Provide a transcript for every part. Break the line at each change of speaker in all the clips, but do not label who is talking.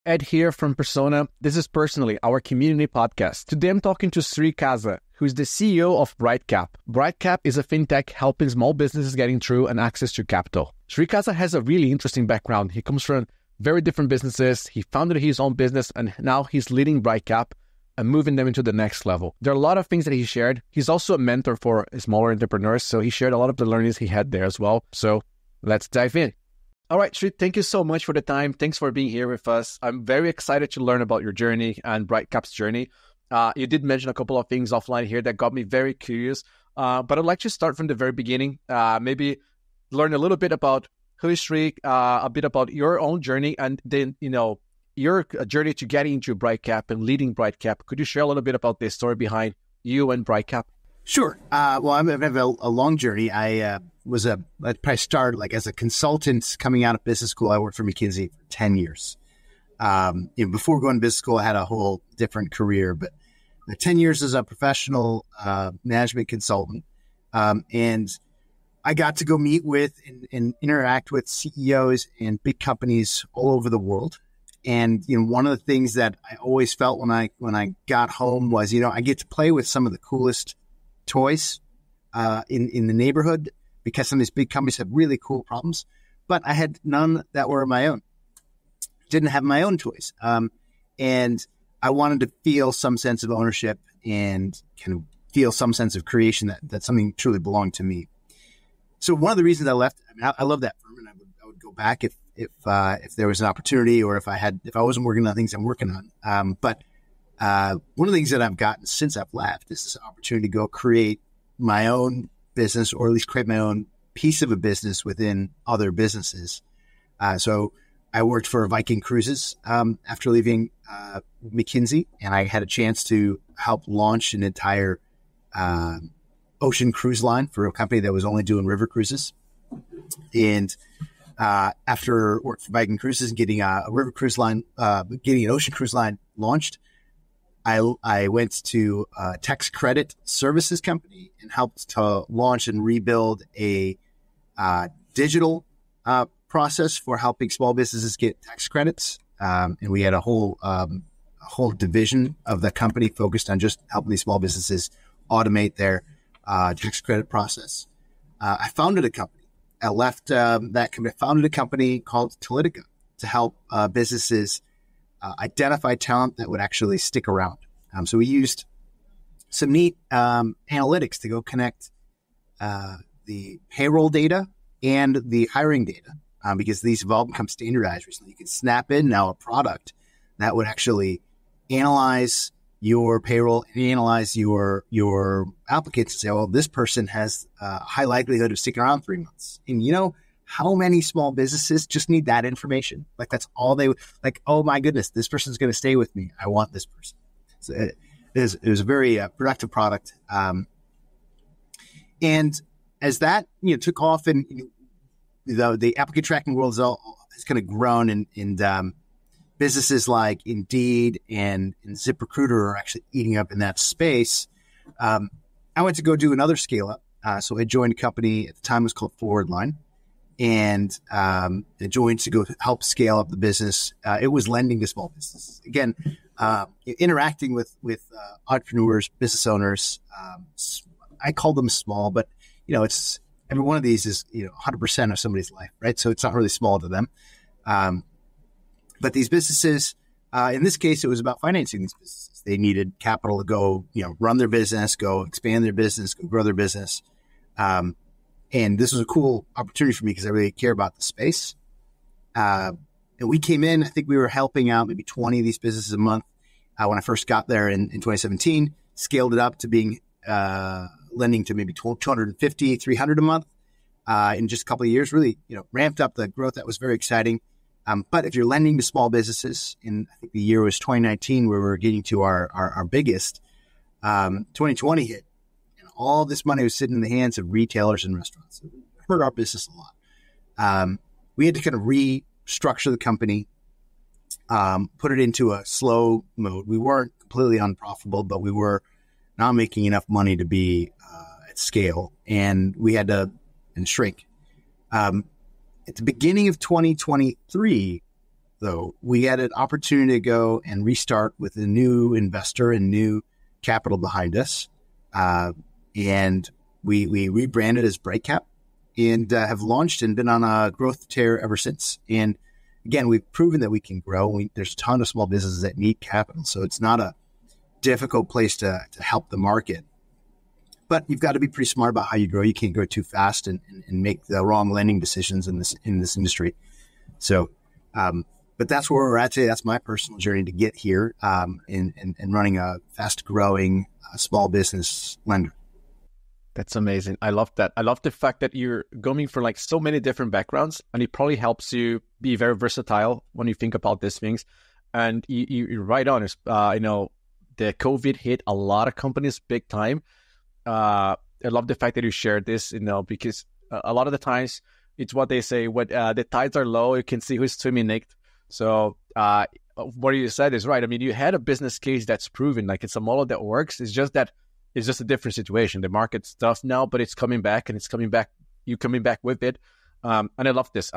Ed here from Persona. This is Personally, our community podcast. Today I'm talking to Sri Kaza, who is the CEO of BrightCap. BrightCap is a fintech helping small businesses getting through and access to capital. Sri Kaza has a really interesting background. He comes from very different businesses. He founded his own business and now he's leading BrightCap and moving them into the next level. There are a lot of things that he shared. He's also a mentor for smaller entrepreneurs, so he shared a lot of the learnings he had there as well. So let's dive in. All right, Sri, thank you so much for the time. Thanks for being here with us. I'm very excited to learn about your journey and BrightCap's journey. You did mention a couple of things offline here that got me very curious, but I'd like to start from the very beginning, maybe learn a little bit about who is Sri, a bit about your own journey, and then, your journey to getting into BrightCap and leading BrightCap. Could you share a little bit about the story behind you and BrightCap?
Sure. Well, I have a long journey. I started like as a consultant coming out of business school. I worked for McKinsey for 10 years. Before going to business school, I had a whole different career, but 10 years as a professional management consultant. And I got to go meet with and interact with CEOs and big companies all over the world. And, one of the things that I always felt when I got home was, I get to play with some of the coolest toys in the neighborhood, because some of these big companies have really cool problems, but I had none that were my own. Didn't have my own toys. And I wanted to feel some sense of ownership and kind of feel some sense of creation that something truly belonged to me. So one of the reasons I left, I love that firm, and I would go back if there was an opportunity, or if I wasn't working on things I'm working on. But one of the things that I've gotten since I've left is this opportunity to go create my own business, or at least create my own piece of a business within other businesses. So I worked for Viking Cruises after leaving McKinsey, and I had a chance to help launch an entire ocean cruise line for a company that was only doing river cruises. And after working for Viking Cruises and getting a river cruise line, getting an ocean cruise line launched, I went to a tax credit services company and helped to launch and rebuild a digital process for helping small businesses get tax credits. And we had a whole division of the company focused on just helping these small businesses automate their tax credit process. I founded a company. I left that company. I founded a company called Telitica to help businesses identify talent that would actually stick around. So we used some neat analytics to go connect the payroll data and the hiring data, because these have all become standardized recently. You can snap in now a product that would actually analyze your payroll and analyze your applicants and say, well, this person has a high likelihood of sticking around 3 months. And how many small businesses just need that information? Like, that's all they like. Oh my goodness, this person's going to stay with me. I want this person. So it was a very productive product. And as that took off, and the applicant tracking world has kind of grown, and businesses like Indeed and ZipRecruiter are actually eating up in that space. I went to go do another scale up. So I joined a company at the time, it was called Forwardline. And I joined to go help scale up the business. It was lending to small businesses. Again, interacting with entrepreneurs, business owners. I call them small, but it's every one of these is 100% of somebody's life, right? So it's not really small to them. But these businesses, in this case, it was about financing these businesses. They needed capital to go, run their business, go expand their business, go grow their business. And this was a cool opportunity for me because I really care about the space. And we came in, I think we were helping out maybe 20 of these businesses a month when I first got there in 2017, scaled it up to being lending to maybe 250, 300 a month in just a couple of years, really ramped up the growth. That was very exciting. But if you're lending to small businesses, and I think the year was 2019 where we were getting to our biggest, 2020 hit. All this money was sitting in the hands of retailers and restaurants. It hurt our business a lot. We had to kind of restructure the company, put it into a slow mode. We weren't completely unprofitable, but we were not making enough money to be at scale, and we had to shrink. At the beginning of 2023, though, we had an opportunity to go and restart with a new investor and new capital behind us. And we rebranded as BrightCap and have launched and been on a growth tear ever since. And again, we've proven that we can grow. There's a ton of small businesses that need capital. So it's not a difficult place to help the market. But you've got to be pretty smart about how you grow. You can't grow too fast and make the wrong lending decisions in this industry. So, but that's where we're at today. That's my personal journey to get here and running a fast growing small business lender.
That's amazing. I love that. I love the fact that you're going for like so many different backgrounds, and it probably helps you be very versatile when you think about these things. And you're right on. The COVID hit a lot of companies big time. I love the fact that you shared this, because a lot of the times it's what they say, when the tides are low, you can see who's swimming naked. So what you said is right. I mean, you had a business case that's proven, like it's a model that works. It's just that it's just a different situation. The market's tough now, but it's coming back, and it's coming back. You coming back with it. And I love this.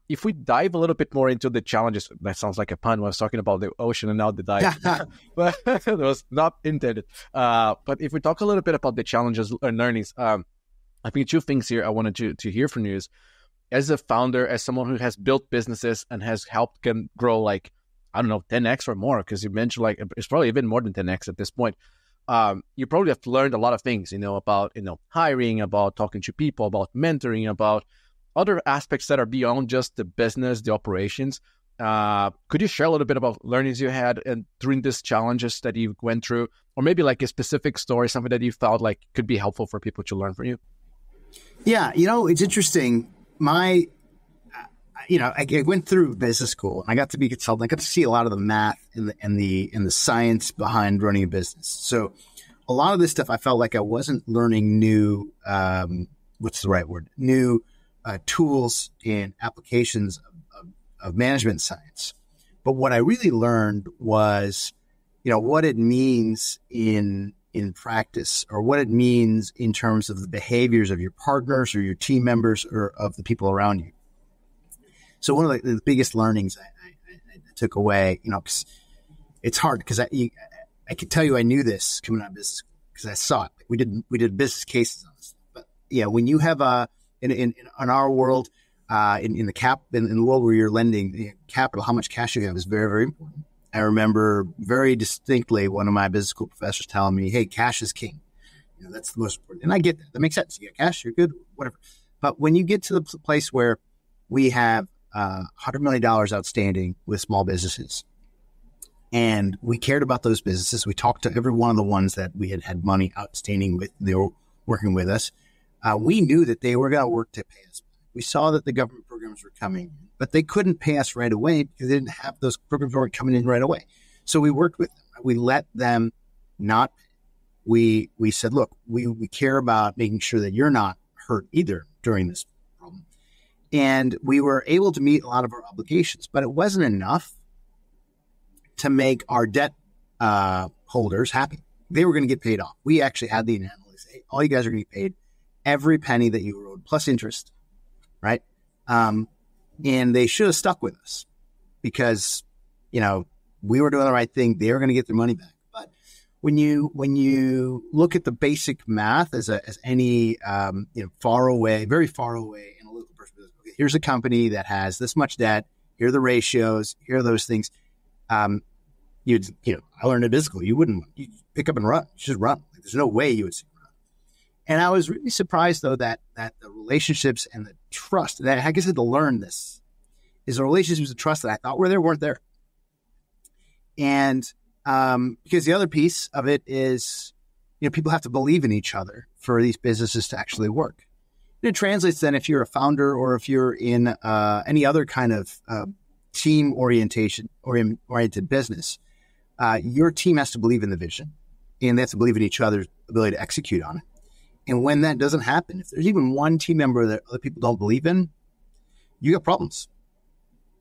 If we dive a little bit more into the challenges, that sounds like a pun when I was talking about the ocean and now the dive, but it was not intended. But if we talk a little bit about the challenges and learnings, I think two things here I wanted to hear from you is, as a founder, as someone who has built businesses and has helped them grow 10x or more, because you mentioned it's probably even more than 10x at this point. You probably have learned a lot of things, about, hiring, about talking to people, about mentoring, about other aspects that are beyond just the business, the operations. Could you share a little bit about learnings you had and during these challenges that you went through, or maybe like a specific story, something that you felt like could be helpful for people to learn from you?
Yeah, it's interesting. I went through business school and I got to be a consultant. I got to see a lot of the math and the science behind running a business. So a lot of this stuff, I felt like I wasn't learning new, new tools and applications of management science. But what I really learned was, what it means in practice, or what it means in terms of the behaviors of your partners or your team members or of the people around you. So one of the biggest learnings I took away, cause it's hard because I can tell you I knew this coming out of business because I saw it. We did business cases on this. But yeah, when you have in our world, in the world where you're lending capital, how much cash you have is very, very important. I remember very distinctly one of my business school professors telling me, "Hey, cash is king. That's the most important." And I get that. That makes sense. You got cash, you're good, whatever. But when you get to the place where we have $100 million outstanding with small businesses, and we cared about those businesses, we talked to every one of the ones that we had money outstanding with, they were working with us. We knew that they were going to work to pay us. We saw that the government programs were coming, but they couldn't pay us right away because they didn't have those programs weren't coming in right away. So we worked with them. We let them not pay. We said, look, we care about making sure that you're not hurt either during this problem. And we were able to meet a lot of our obligations, but it wasn't enough to make our debt holders happy. They were going to get paid off. We actually had the analysis. Hey, all you guys are going to get paid every penny that you owed plus interest, right? And they should have stuck with us because, we were doing the right thing. They were going to get their money back. But when you look at the basic math as any, very far away analytical person, okay, here's a company that has this much debt. Here are the ratios. Here are those things. I learned in business school, you'd pick up and run. You just run. There's no way you would say run. And I was really surprised though that the relationships and the trust that I guess I had to learn this is the relationships and trust that I thought were there weren't there. And because the other piece of it is, people have to believe in each other for these businesses to actually work. And it translates then if you're a founder or if you're in any other kind of team oriented business, your team has to believe in the vision and they have to believe in each other's ability to execute on it. And when that doesn't happen, if there's even one team member that other people don't believe in, you got problems.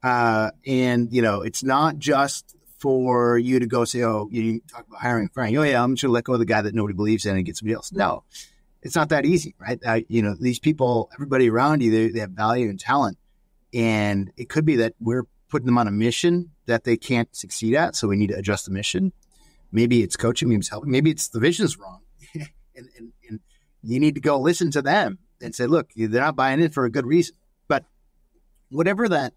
It's not just for you to go say, oh, you talk about hiring Frank. Oh yeah, I'm just going to let go of the guy that nobody believes in and get somebody else. No, it's not that easy, right? These people, everybody around you, they have value and talent. And it could be that we're putting them on a mission that they can't succeed at. So we need to adjust the mission. Maybe it's coaching, maybe it's helping, maybe it's the vision's wrong. and you need to go listen to them and say, look, they're not buying in for a good reason. But whatever that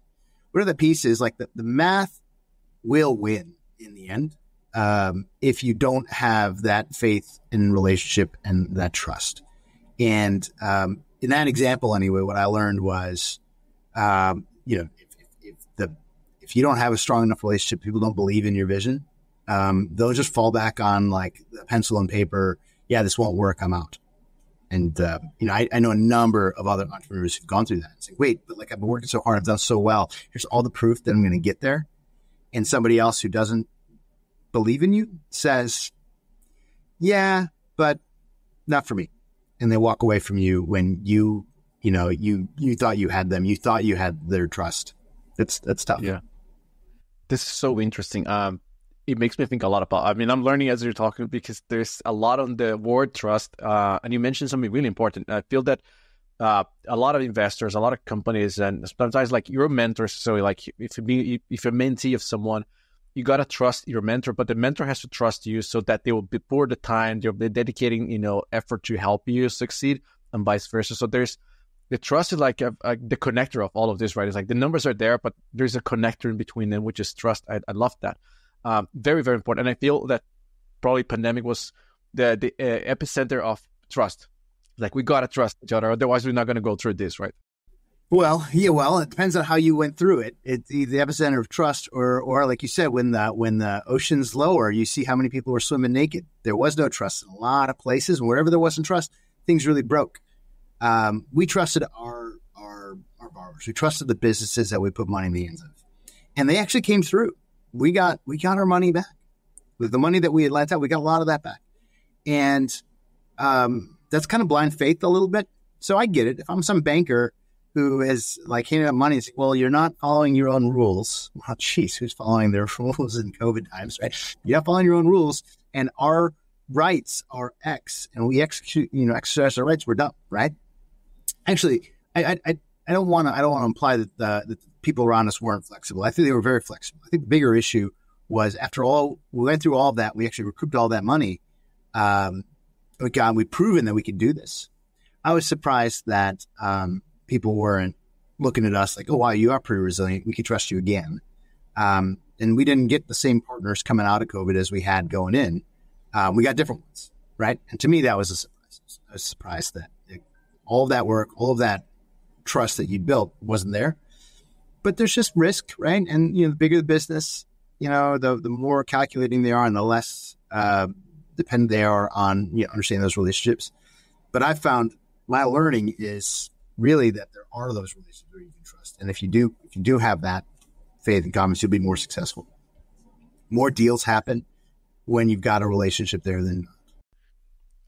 piece is, like the math will win in the end. If you don't have that faith in relationship and that trust. And in that example, anyway, what I learned was, if you don't have a strong enough relationship, people don't believe in your vision. They'll just fall back on like the pencil and paper. Yeah, this won't work. I'm out. And, I know a number of other entrepreneurs who've gone through that and say, wait, but like I've been working so hard. I've done so well. Here's all the proof that I'm going to get there. And somebody else who doesn't believe in you says, yeah, but not for me. And they walk away from you when you thought you had them. You thought you had their trust. That's tough.
Yeah. This is so interesting. It makes me think a lot about, I'm learning as you're talking because there's a lot on the word trust. And you mentioned something really important. I feel that a lot of investors, a lot of companies, and sometimes like your mentors. So like if you're a mentee of someone, you got to trust your mentor, but the mentor has to trust you so that they will be for the time, they'll be dedicating, effort to help you succeed and vice versa. So there's the trust is like the connector of all of this, right? It's like the numbers are there, but there's a connector in between them, which is trust. I love that. Very, very important. And I feel that probably pandemic was the epicenter of trust. Like we got to trust each other. Otherwise, we're not going to go through this, right?
Well, it depends on how you went through it. It's the epicenter of trust or like you said, when the ocean's lower, you see how many people were swimming naked. There was no trust in a lot of places. And wherever there wasn't trust, things really broke. We trusted our borrowers. We trusted the businesses that we put money in the hands of. And they actually came through. We got our money back. With the money that we had lent out, we got a lot of that back. And that's kind of blind faith a little bit. So I get it. If I'm some banker who is like handing out money and saying, well, you're not following your own rules. Well, geez, who's following their rules in COVID times, right? You're not following your own rules, and our rights are X, and we exercise our rights, we're done, right? Actually, I don't want to imply that the people around us weren't flexible. I think they were very flexible. I think the bigger issue was after all, we went through all of that, we actually recouped all that money. We've proven that we could do this. I was surprised that people weren't looking at us like, oh, wow, you are pretty resilient. We can trust you again. And we didn't get the same partners coming out of COVID as we had going in. We got different ones, right? And to me, that was a surprise. I was surprised that all of that work, all of that trust that you built wasn't there. But there's just risk, right? And, the bigger the business, the more calculating they are and the less dependent they are on understanding those relationships. But I found my learning is really that there are those relationships where you can trust. And if you do have that faith and confidence, you'll be more successful. More deals happen when you've got a relationship there than not.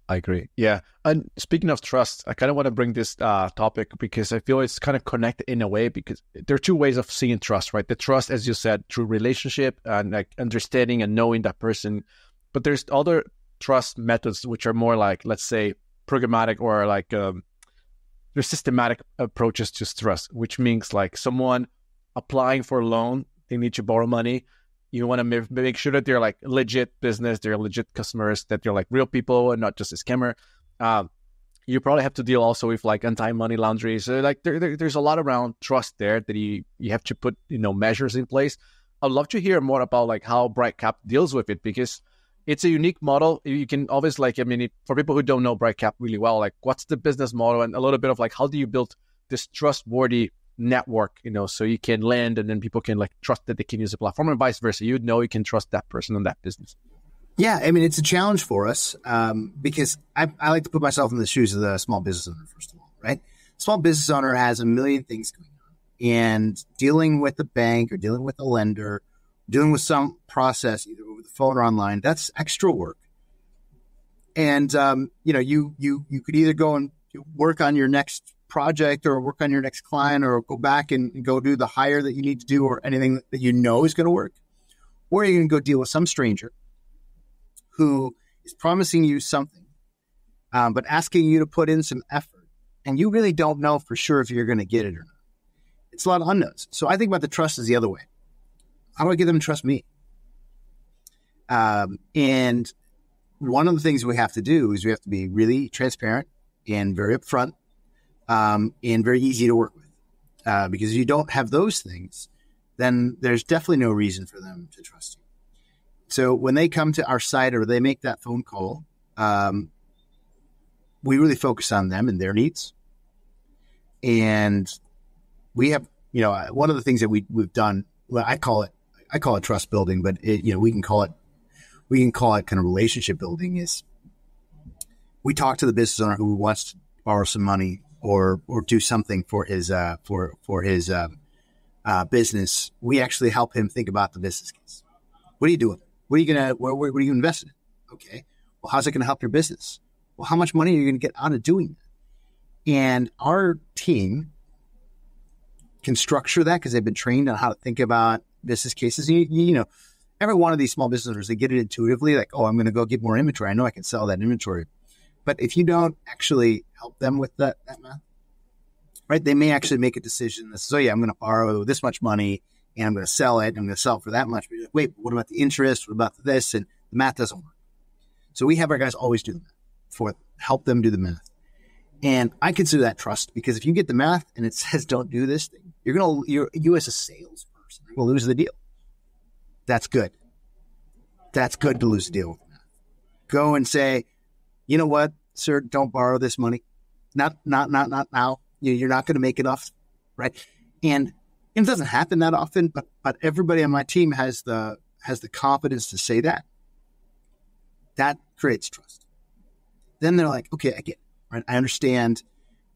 I agree. Yeah. And speaking of trust, I kind of want to bring this topic because I feel it's kind of connected in a way because there are two ways of seeing trust, right? The trust, as you said, through relationship and like understanding and knowing that person. But there's other trust methods, which are more like, let's say, programmatic or like there's systematic approaches to trust, which means like someone applying for a loan, they need to borrow money. You want to make sure that they're like legit business, they're legit customers, that they're like real people and not just a scammer. You probably have to deal also with like anti-money laundering. So like there's a lot around trust there that you have to put measures in place. I'd love to hear more about like how BrightCap deals with it because it's a unique model. You can always for people who don't know BrightCap really well, like what's the business model and a little bit of like how do you build this trustworthy network, so you can lend and then people can like trust that they can use the platform and vice versa. You can trust that person and that business.
Yeah, it's a challenge for us because I like to put myself in the shoes of the small business owner, first of all, right? Small business owner has a million things going on and dealing with the bank or dealing with a lender, dealing with some process either over the phone or online, that's extra work. And, you could either go and work on your next project or work on your next client or go back and go do the hire that you need to do or anything that is going to work. Or you can go deal with some stranger who is promising you something, but asking you to put in some effort. And you really don't know for sure if you're going to get it or not. It's a lot of unknowns. So I think about the trust as the other way. how do I get them to trust me? And one of the things we have to do is we have to be really transparent and very upfront, and very easy to work with. Because if you don't have those things, then there's definitely no reason for them to trust you. So when they come to our site or they make that phone call, we really focus on them and their needs. And we have, one of the things that we've done, well, I call it trust building, but we can call it kind of relationship building, is we talk to the business owner who wants to borrow some money or do something for his business. We actually help him think about the business case. What are you doing? What are you investing in? Okay. Well, how's it going to help your business? Well, how much money are you going to get out of doing that? And our team can structure that because they've been trained on how to think about business cases. Every one of these small business owners, they get it intuitively, like, oh, I'm going to go get more inventory. I know I can sell that inventory. But if you don't actually help them with that math, right, they may actually make a decision that says, oh, yeah, I'm going to borrow this much money and I'm going to sell it. I'm going to sell it for that much. But you're like, wait, what about the interest? What about this? And the math doesn't work. So we have our guys always do the math help them do the math. And I consider that trust, because if you get the math and it says don't do this thing, you as a salesperson will lose the deal. That's good. That's good to lose the deal with the math. Go and say, you know what, sir, don't borrow this money. Not now. You're not going to make enough, right? And it doesn't happen that often, but everybody on my team has the confidence to say that. That creates trust. Then they're like, okay, I get it, right? I understand.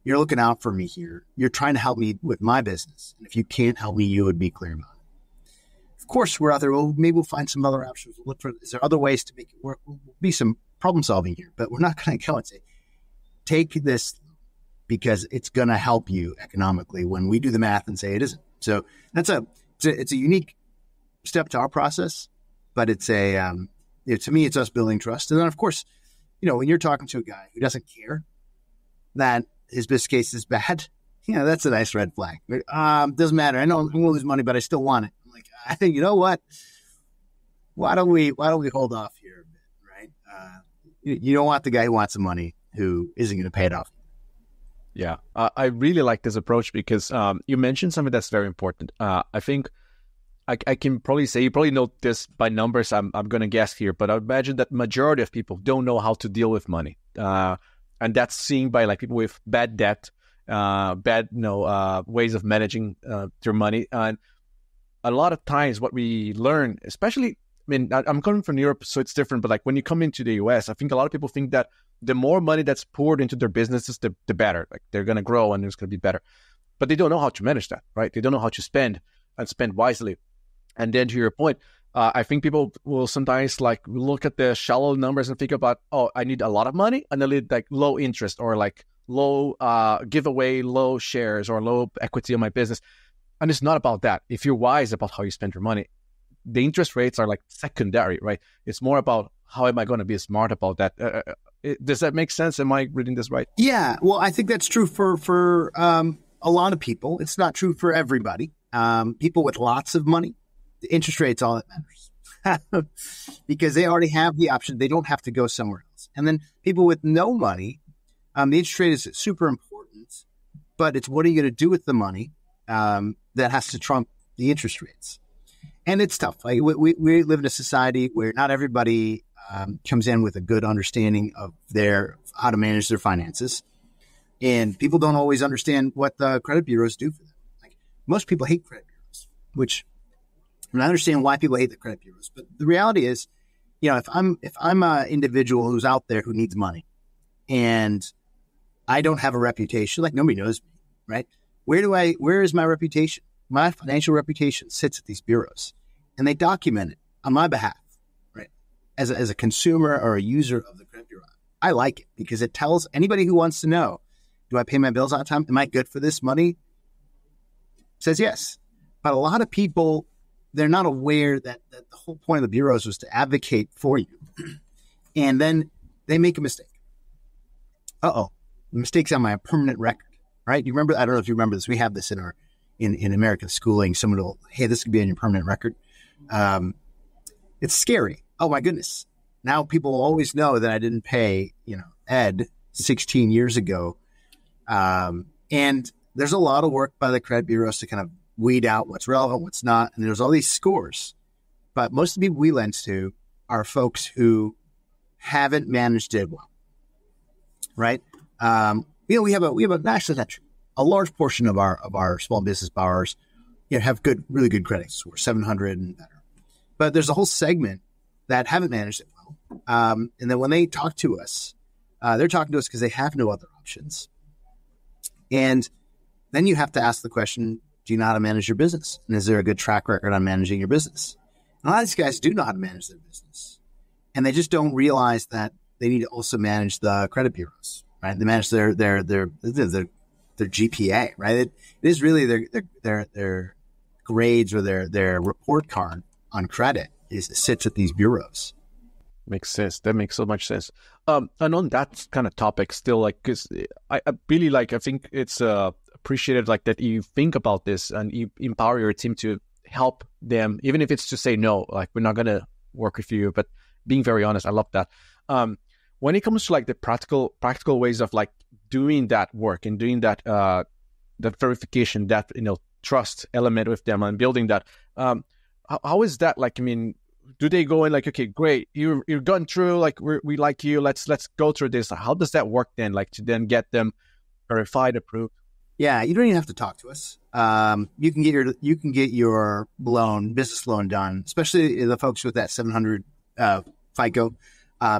You're looking out for me here. You're trying to help me with my business. And if you can't help me, you would be clear about it. Of course, we're out there. Well, maybe we'll find some other options. We'll look for, is there other ways to make it work? We'll be some problem solving here, but we're not going to go and say, take this because it's going to help you economically, when we do the math and say it isn't. So it's a unique step to our process, but it's to me, it's us building trust. And then of course, when you're talking to a guy who doesn't care that his business case is bad, that's a nice red flag. Doesn't matter. I know I'm going to lose money, but I still want it. I'm like, I think, you know what? Why don't we hold off here a bit, right? You don't want the guy who wants the money who isn't going to pay it off.
Yeah, I really like this approach because you mentioned something that's very important. I think I can probably say, you probably know this by numbers, I'm going to guess here, but I imagine that majority of people don't know how to deal with money. And that's seen by like people with bad debt, bad ways of managing their money. And a lot of times what we learn, especially, I'm coming from Europe, so it's different, but like when you come into the US, I think a lot of people think that the more money that's poured into their businesses, the better. Like they're going to grow and it's going to be better. But they don't know how to manage that, right? They don't know how to spend and spend wisely. And then to your point, I think people will sometimes like look at the shallow numbers and think about, oh, I need a lot of money and I need like low interest or like low giveaway, low shares or low equity in my business. And it's not about that. If you're wise about how you spend your money, the interest rates are like secondary, right? It's more about how am I going to be smart about that? Does that make sense? Am I reading this right?
Yeah, well, I think that's true for a lot of people. It's not true for everybody. People with lots of money, the interest rate's all that matters because they already have the option. They don't have to go somewhere else. And then people with no money, the interest rate is super important, but it's what are you going to do with the money that has to trump the interest rates. And it's tough. Like we live in a society where not everybody comes in with a good understanding of how to manage their finances. And people don't always understand what the credit bureaus do for them. Like most people hate credit bureaus, which I understand why people hate the credit bureaus. But the reality is, if I'm an individual who's out there who needs money and I don't have a reputation, like nobody knows me, right? Where is my reputation? My financial reputation sits at these bureaus and they document it on my behalf, right? As a consumer or a user of the credit bureau. I like it because it tells anybody who wants to know, do I pay my bills on time? Am I good for this money? Says yes. But a lot of people, they're not aware that the whole point of the bureaus was to advocate for you. And then they make a mistake. The mistake's on my permanent record, right? You remember, I don't know if you remember this. We have this in American schooling. Someone will, hey, this could be on your permanent record. It's scary. Oh my goodness. Now people always know that I didn't pay, Ed 16 years ago. And there's a lot of work by the credit bureaus to kind of weed out what's relevant, what's not. And there's all these scores. But most of the people we lend to are folks who haven't managed it well, right? We have a national attention. A large portion of our small business borrowers, have really good credit score, 700 and better. But there's a whole segment that haven't managed it well. And then when they talk to us, they're talking to us because they have no other options. And then you have to ask the question, do you know how to manage your business? And is there a good track record on managing your business? And a lot of these guys do know how to manage their business. And they just don't realize that they need to also manage the credit bureaus, right? They manage their GPA, right? It is really their grades or their report card on credit sits at these bureaus.
Makes sense. That makes so much sense. And on that kind of topic still, because I really I think it's appreciated that you think about this and you empower your team to help them, even if it's to say no, we're not going to work with you, but being very honest. I love that. When it comes to the practical ways of doing that work and doing that, that verification, that, trust element with them and building that, how is that? Do they go in okay, great, you've gone through, we like you, let's go through this. How does that work then, to then get them verified, approved?
Yeah, you don't even have to talk to us. You can get your business loan done, especially the folks with that 700 FICO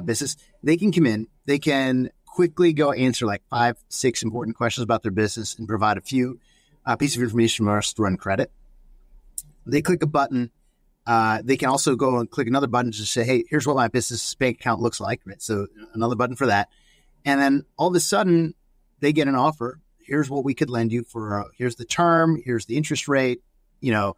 business. They can come in, they can quickly go answer 5-6 important questions about their business and provide a few pieces of information from us to run credit. They click a button. They can also go and click another button to say, hey, here's what my business bank account looks like. Right? So another button for that. And then all of a sudden they get an offer. Here's what we could lend you for. Here's the term. Here's the interest rate. They don't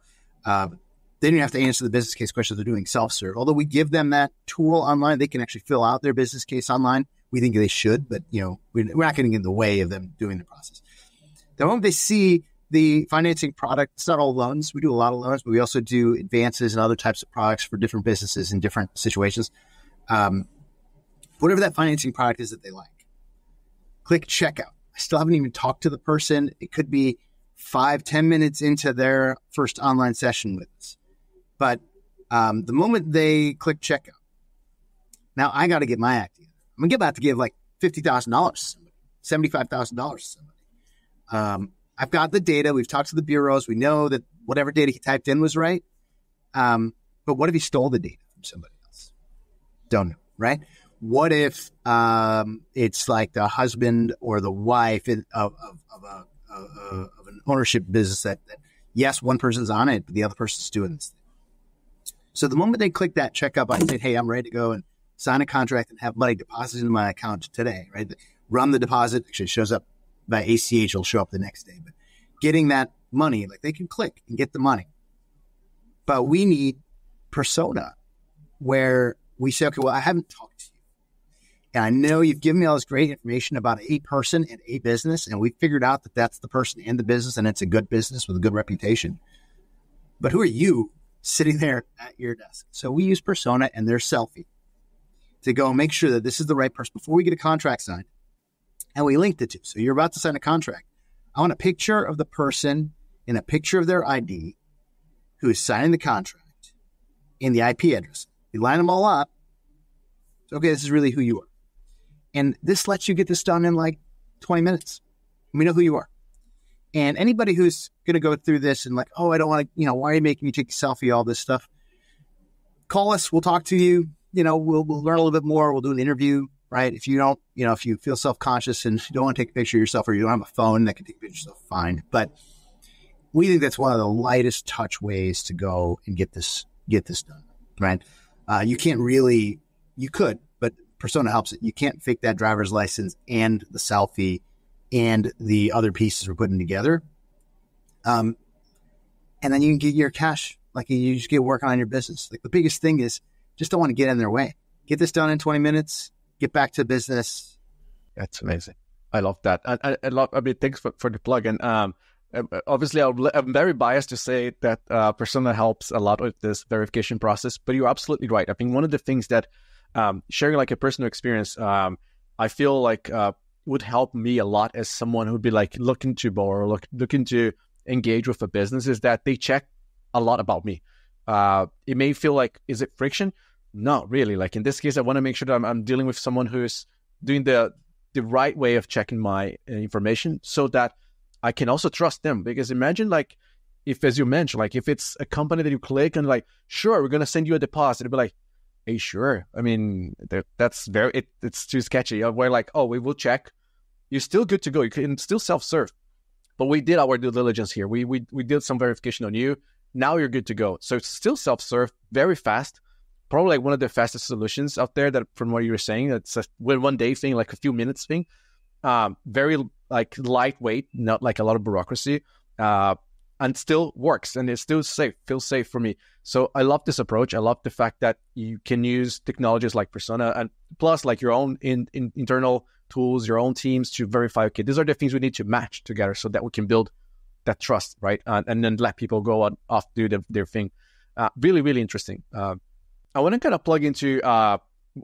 have to answer the business case questions. They're doing self-serve. Although we give them that tool online, they can actually fill out their business case online. We think they should, but we're not getting in the way of them doing the process. The moment they see the financing product, it's not all loans. We do a lot of loans, but we also do advances and other types of products for different businesses in different situations. Whatever that financing product is that they like, click checkout. I still haven't even talked to the person. It could be 5-10 minutes into their first online session with us. But the moment they click checkout, now I got to get my act together. I'm about to give $50,000 to somebody, $75,000 to somebody. I've got the data. We've talked to the bureaus. We know that whatever data he typed in was right. But what if he stole the data from somebody else? Don't know, right? What if it's the husband or the wife of an ownership business that yes, one person's on it, but the other person's doing this thing. So the moment they click that checkup, I say, hey, I'm ready to go and sign a contract and have money deposited into my account today, right? Run the deposit. Actually, it shows up by ACH. It'll show up the next day. But getting that money, they can click and get the money. But we need persona where we say, okay, well, I haven't talked to you. And I know you've given me all this great information about a person and a business, and we figured out that that's the person and the business, and it's a good business with a good reputation. But who are you sitting there at your desk? So we use persona and their selfie to go make sure that this is the right person before we get a contract signed. And we linked the two. So you're about to sign a contract. I want a picture of the person and a picture of their ID who is signing the contract and the IP address. We line them all up. So, okay, this is really who you are. And this lets you get this done in 20 minutes. We know who you are. And anybody who's going to go through this and oh, I don't want to, why are you making me take a selfie, all this stuff? Call us. We'll talk to you. We'll learn a little bit more. We'll do an interview, right? If you don't, if you feel self-conscious and you don't want to take a picture of yourself or you don't have a phone that can take a picture of yourself, fine. But we think that's one of the lightest touch ways to go and get this done, right? You could, but persona helps it. You can't fake that driver's license and the selfie and the other pieces we're putting together. And then you can get your cash, you just get working on your business. The biggest thing is just don't want to get in their way. Get this done in 20 minutes, get back to business.
That's amazing. I love that. I love, thanks for the plug. And obviously I'm very biased to say that Persona helps a lot with this verification process, but you're absolutely right. I think one of the things that sharing like a personal experience, I feel like would help me a lot as someone who'd be like looking to borrow, looking to engage with a business, is that they check a lot about me. It may feel like, is it friction? Not really. Like in this case, I want to make sure that I'm dealing with someone who's doing the right way of checking my information so that I can also trust them. Because imagine like, if, as you mentioned, like if it's a company that you click and like, sure, we're going to send you a deposit. It'd be like, hey, sure. I mean, that's it's too sketchy. We're like, oh, we will check. You're still good to go. You can still self-serve. But we did our due diligence here. We did some verification on you. Now you're good to go. So it's still self-serve, very fast. Probably like one of the fastest solutions out there, that from what you were saying, that's a one day thing, like a few minutes thing. Very like lightweight, not like a lot of bureaucracy, and still works, and it's still safe, feels safe for me. So I love this approach. I love the fact that you can use technologies like Persona and plus like your own internal tools, your own teams to verify, okay, these are the things we need to match together so that we can build that trust, right? And then let people go on off, do their thing. Really, really interesting. I want to kind of plug into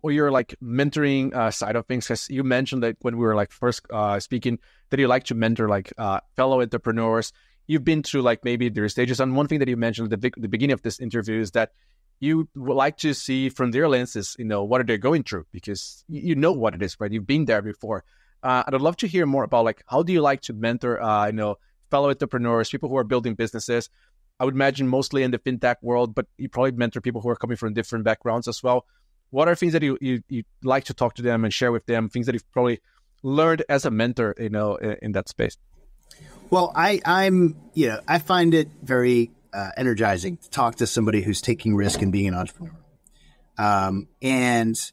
your like mentoring side of things, because you mentioned that when we were like first speaking that you like to mentor like fellow entrepreneurs. You've been through like maybe their stages, and one thing that you mentioned at the beginning of this interview is that you would like to see from their lenses, what are they going through, because you know what it is, right? You've been there before. I'd love to hear more about like, how do you like to mentor fellow entrepreneurs, people who are building businesses? I would imagine mostly in the fintech world, but you probably mentor people who are coming from different backgrounds as well. What are things that you like to talk to them and share with them, things that you've probably learned as a mentor, in that space?
Well, I find it very energizing to talk to somebody who's taking risk and being an entrepreneur. And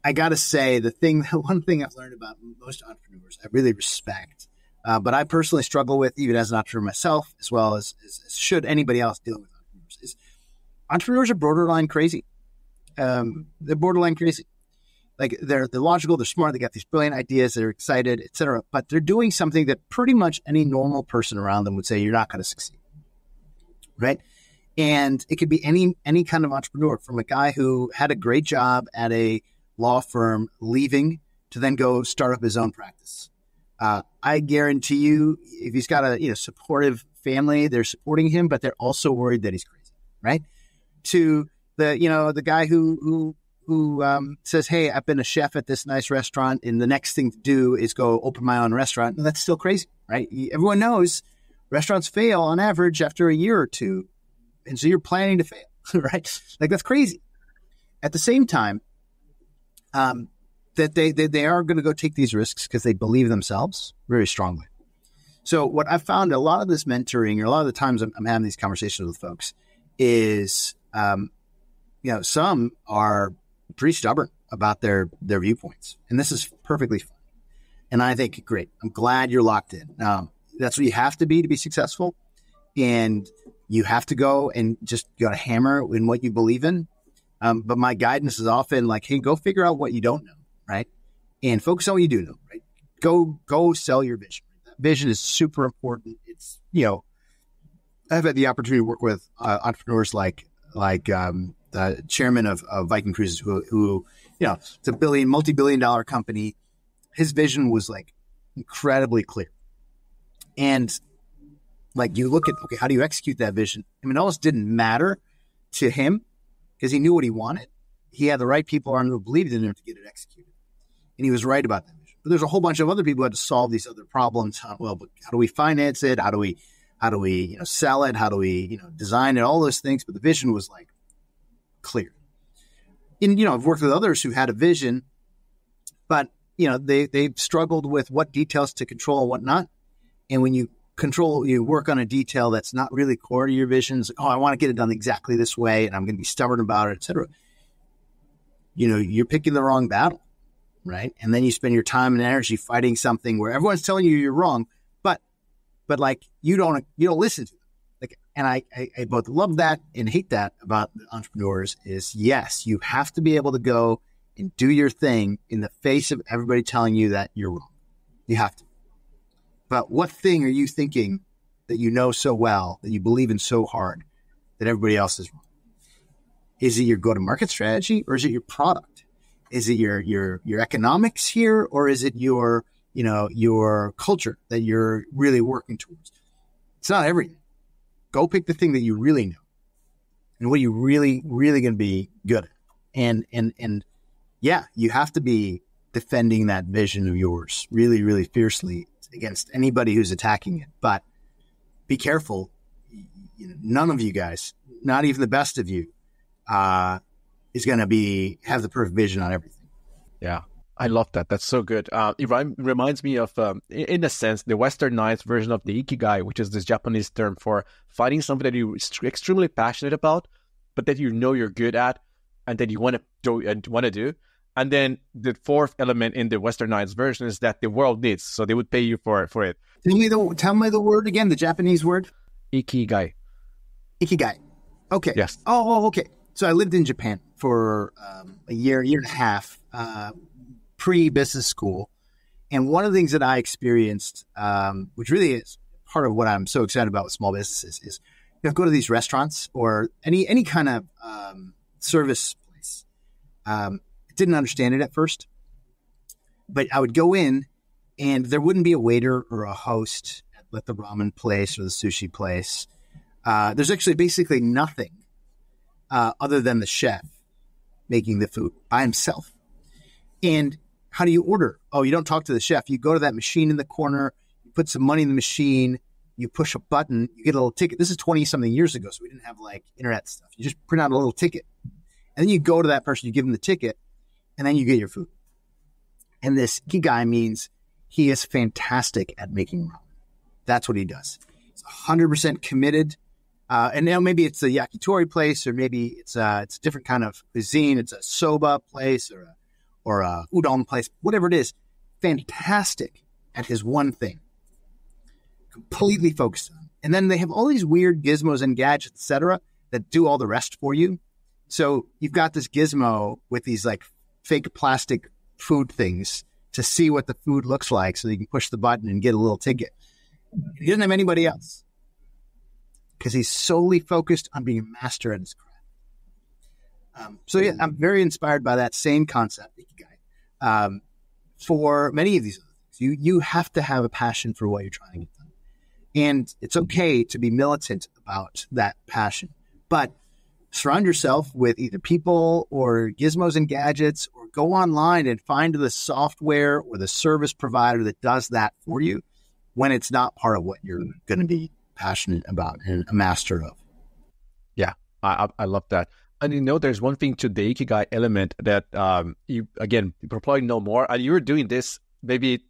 I got to say, one thing I've learned about most entrepreneurs, I really respect, but I personally struggle with, even as an entrepreneur myself, as well as should anybody else dealing with entrepreneurs, is entrepreneurs are borderline crazy. They're borderline crazy. Like they're logical, they're smart, they got these brilliant ideas, they're excited, etc. But they're doing something that pretty much any normal person around them would say, you're not going to succeed. Right? And it could be any kind of entrepreneur, from a guy who had a great job at a law firm, leaving to then go start up his own practice. I guarantee you, if he's got a supportive family, they're supporting him, but they're also worried that he's crazy. Right? To the guy who says, hey, I've been a chef at this nice restaurant, and the next thing to do is go open my own restaurant. And that's still crazy, right? Everyone knows restaurants fail on average after a year or two. And so you're planning to fail, right? Like that's crazy. At the same time, that they are going to go take these risks because they believe themselves very strongly. So what I've found a lot of this mentoring, or a lot of the times I'm having these conversations with folks, is, some are pretty stubborn about their viewpoints. And this is perfectly fine. And I think, great, I'm glad you're locked in. That's what you have to be successful. And you have to go and just got to hammer in what you believe in. But my guidance is often like, hey, go figure out what you don't know, right? And focus on what you do know, right? Go sell your vision. That vision is super important. It's, I've had the opportunity to work with entrepreneurs like the chairman of Viking Cruises, who it's a multi-billion-dollar company. His vision was like incredibly clear. And like you look at, okay, how do you execute that vision? I mean, it almost didn't matter to him because he knew what he wanted. He had the right people around him who believed in him to get it executed. And he was right about that vision. But there's a whole bunch of other people who had to solve these other problems. Well, but how do we finance it? How do we sell it? How do we, design it? All those things. But the vision was like clear. And, I've worked with others who had a vision, but, they've struggled with what details to control and what not. And when you work on a detail that's not really core to your vision, it's like, oh, I want to get it done exactly this way, and I'm going to be stubborn about it, et cetera. You're picking the wrong battle, right? And then you spend your time and energy fighting something where everyone's telling you you're wrong, but like you don't listen to them. Like, and I both love that and hate that about entrepreneurs is, yes, you have to be able to go and do your thing in the face of everybody telling you that you're wrong. You have to. But what thing are you thinking that you know so well, that you believe in so hard, that everybody else is wrong? Is it your go-to-market strategy, or is it your product? Is it your economics here, or is it your culture that you're really working towards? It's not everything. Go pick the thing that you really know and what you really, really going to be good at. And yeah, you have to be defending that vision of yours really, really fiercely against anybody who's attacking it. But be careful. None of you guys, not even the best of you, is going to have the perfect vision on everything.
Yeah, I love that. That's so good. It reminds me of, in a sense, the westernized version of the ikigai, which is this Japanese term for finding something that you're extremely passionate about, but that you know you're good at, and that you want to do. And then the fourth element in the westernized version is that the world needs, so they would pay you for it.
Tell me the word again, the Japanese word.
Ikigai.
Ikigai. Okay.
Yes.
Oh, okay. So I lived in Japan for a year and a half, pre-business school. And one of the things that I experienced, which really is part of what I'm so excited about with small businesses, is go to these restaurants or any kind of service place. Didn't understand it at first, but I would go in and there wouldn't be a waiter or a host at the ramen place or the sushi place. There's actually basically nothing other than the chef making the food by himself. And how do you order? Oh, you don't talk to the chef. You go to that machine in the corner, you put some money in the machine, you push a button, you get a little ticket. This is 20-something years ago, so we didn't have like internet stuff. You just print out a little ticket. And then you go to that person, you give them the ticket, and then you get your food. And this ikigai means he is fantastic at making ramen. That's what he does. He's 100% committed. And now maybe it's a yakitori place, or maybe it's a different kind of cuisine. It's a soba place or a udon place, whatever it is. Fantastic at his one thing. Completely focused on. And then they have all these weird gizmos and gadgets, etc., that do all the rest for you. So you've got this gizmo with these like fake plastic food things to see what the food looks like, so you can push the button and get a little ticket. He doesn't have anybody else because he's solely focused on being a master at his craft. So yeah, I'm very inspired by that same concept, ikigai. For many of these other things, you have to have a passion for what you're trying to get done. And it's okay to be militant about that passion, but surround yourself with either people or gizmos and gadgets, or go online and find the software or the service provider that does that for you when it's not part of what you're going to be passionate about and a master of.
Yeah, I love that. And there's one thing to the ikigai element that you probably know more. And you're doing this maybe,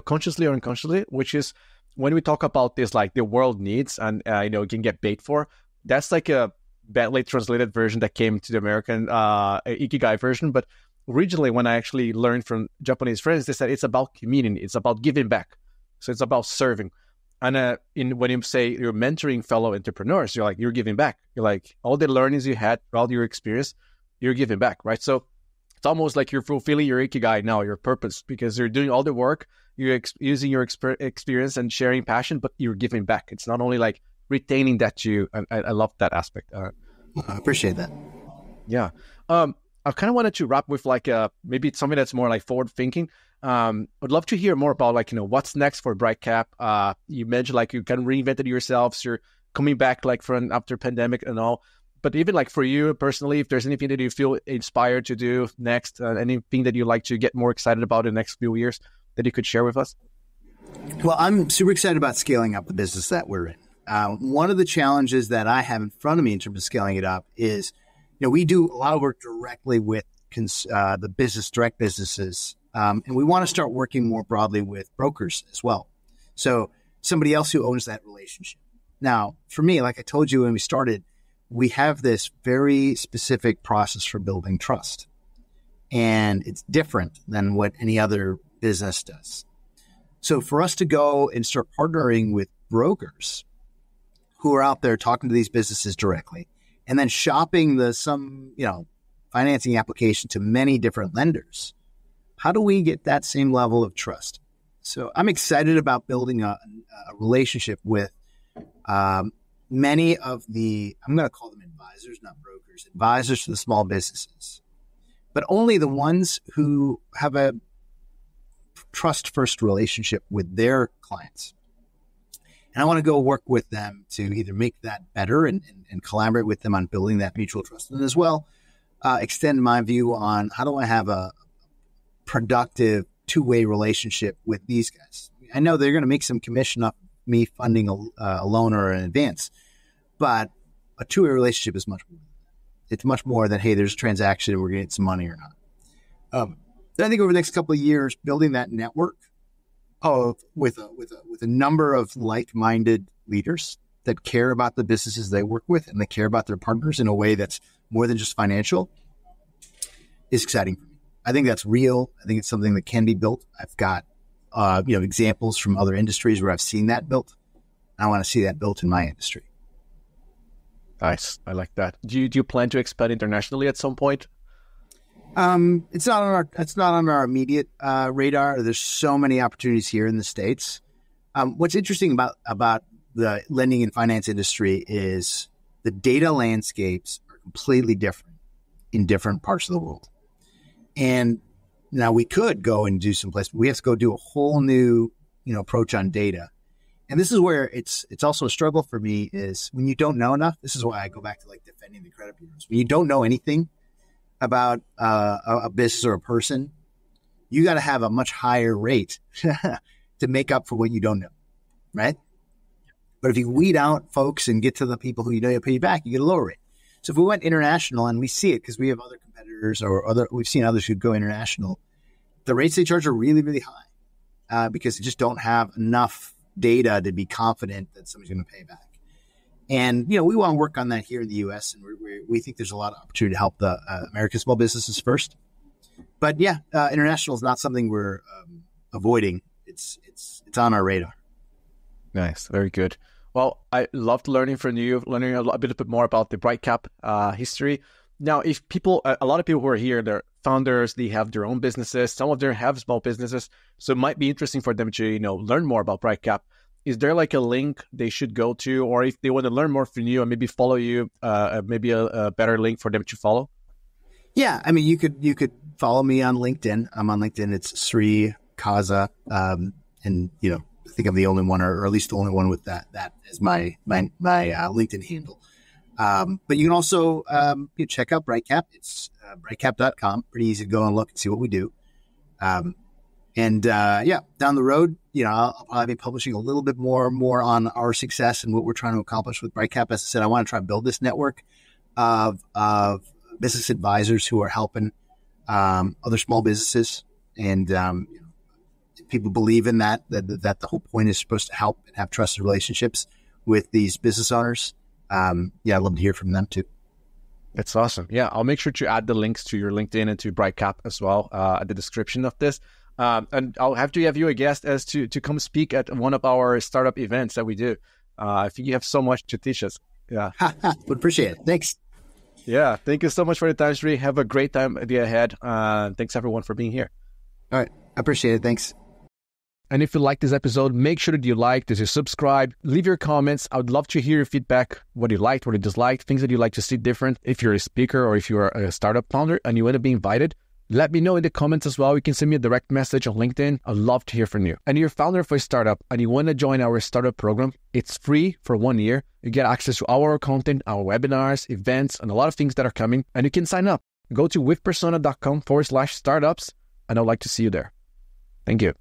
consciously or unconsciously, which is when we talk about this, like the world needs and, can get paid for. That's like a badly translated version that came to the American ikigai version. But originally, when I actually learned from Japanese friends, they said it's about community. It's about giving back. So it's about serving. And when you say you're mentoring fellow entrepreneurs, you're giving back. You're like, all the learnings you had throughout your experience, you're giving back, right? So it's almost like you're fulfilling your ikigai now, your purpose, because you're doing all the work, you're using your experience and sharing passion, but you're giving back. It's not only like retaining that and I love that aspect.
I appreciate that.
Yeah. I kind of wanted to wrap with maybe it's something that's more like forward thinking. I'd love to hear more about what's next for BrightCap. You mentioned you kind of reinvented yourselves. You're coming back from after pandemic and all. But even for you personally, if there's anything that you feel inspired to do next, anything that you'd like to get more excited about in the next few years that you could share with us?
Well, I'm super excited about scaling up the business that we're in. One of the challenges that I have in front of me in terms of scaling it up is, we do a lot of work directly with the direct businesses. And we want to start working more broadly with brokers as well. So somebody else who owns that relationship. Now, for me, like I told you when we started, we have this very specific process for building trust. And it's different than what any other business does. So for us to go and start partnering with brokers who are out there talking to these businesses directly, and then shopping financing application to many different lenders, how do we get that same level of trust? So I'm excited about building a relationship with many of I'm going to call them advisors, not brokers, advisors to the small businesses, but only the ones who have a trust first relationship with their clients. And I want to go work with them to either make that better and collaborate with them on building that mutual trust, and as well extend my view on how do I have a productive two-way relationship with these guys. I know they're going to make some commission off me funding a loan or an advance, but a two-way relationship is much more. It's much more than, hey, there's a transaction and we're going to get some money or not. Then I think over the next couple of years, building that network with a number of like-minded leaders that care about the businesses they work with and they care about their partners in a way that's more than just financial is exciting for me. I think that's real. I think it's something that can be built. I've got examples from other industries where I've seen that built. I want to see that built in my industry.
Nice. I like that. Do you plan to expand internationally at some point?
It's not on our immediate radar. There's so many opportunities here in the States. What's interesting about the lending and finance industry is the data landscapes are completely different in different parts of the world. And now we could go and do some place, but we have to go do a whole new, approach on data. And this is where it's also a struggle for me is when you don't know enough. This is why I go back to like defending the credit bureaus. When you don't know anything about a business or a person, you got to have a much higher rate to make up for what you don't know, right? But if you weed out folks and get to the people who you'll pay you back, you get a lower rate. So if we went international, and we see it because we have other competitors we've seen others who go international, the rates they charge are really, really high because they just don't have enough data to be confident that somebody's going to pay back. And, we want to work on that here in the U.S. And we think there's a lot of opportunity to help the American small businesses first. But yeah, international is not something we're avoiding. It's on our radar.
Nice. Very good. Well, I loved learning from you, learning a bit more about the BrightCap history. Now, if a lot of people who are here, they're founders, they have their own businesses. Some of them have small businesses. So it might be interesting for them to, learn more about BrightCap. Is there like a link they should go to, or if they want to learn more from you and maybe follow you, maybe a better link for them to follow?
Yeah. I mean, you could follow me on LinkedIn. I'm on LinkedIn. It's Sri Kaza. And, I think I'm the only one, or at least the only one with that as my LinkedIn handle. But you can also check out BrightCap. It's brightcap.com. Pretty easy to go and look and see what we do. Down the road, I'll probably be publishing a little bit more on our success and what we're trying to accomplish with BrightCap. As I said, I want to try and build this network of business advisors who are helping other small businesses. And people believe in that the whole point is supposed to help and have trusted relationships with these business owners. I'd love to hear from them too.
That's awesome. Yeah, I'll make sure to add the links to your LinkedIn and to BrightCap as well at the description of this. And I'll have to have you a guest as to come speak at one of our startup events that we do. I think you have so much to teach us. Yeah.
Would appreciate it. Thanks.
Yeah. Thank you so much for the time, Sri. Have a great time ahead. Thanks everyone for being here.
All right. I appreciate it. Thanks.
And if you like this episode, make sure that you like, that you subscribe, leave your comments. I would love to hear your feedback, what you liked, what you disliked, things that you'd like to see different. If you're a speaker or if you're a startup founder and you want to be invited, let me know in the comments as well. You can send me a direct message on LinkedIn. I'd love to hear from you. And you're a founder of a startup and you want to join our startup program, it's free for 1 year. You get access to our content, our webinars, events, and a lot of things that are coming. And you can sign up. Go to withpersona.com/startups, and I'd like to see you there. Thank you.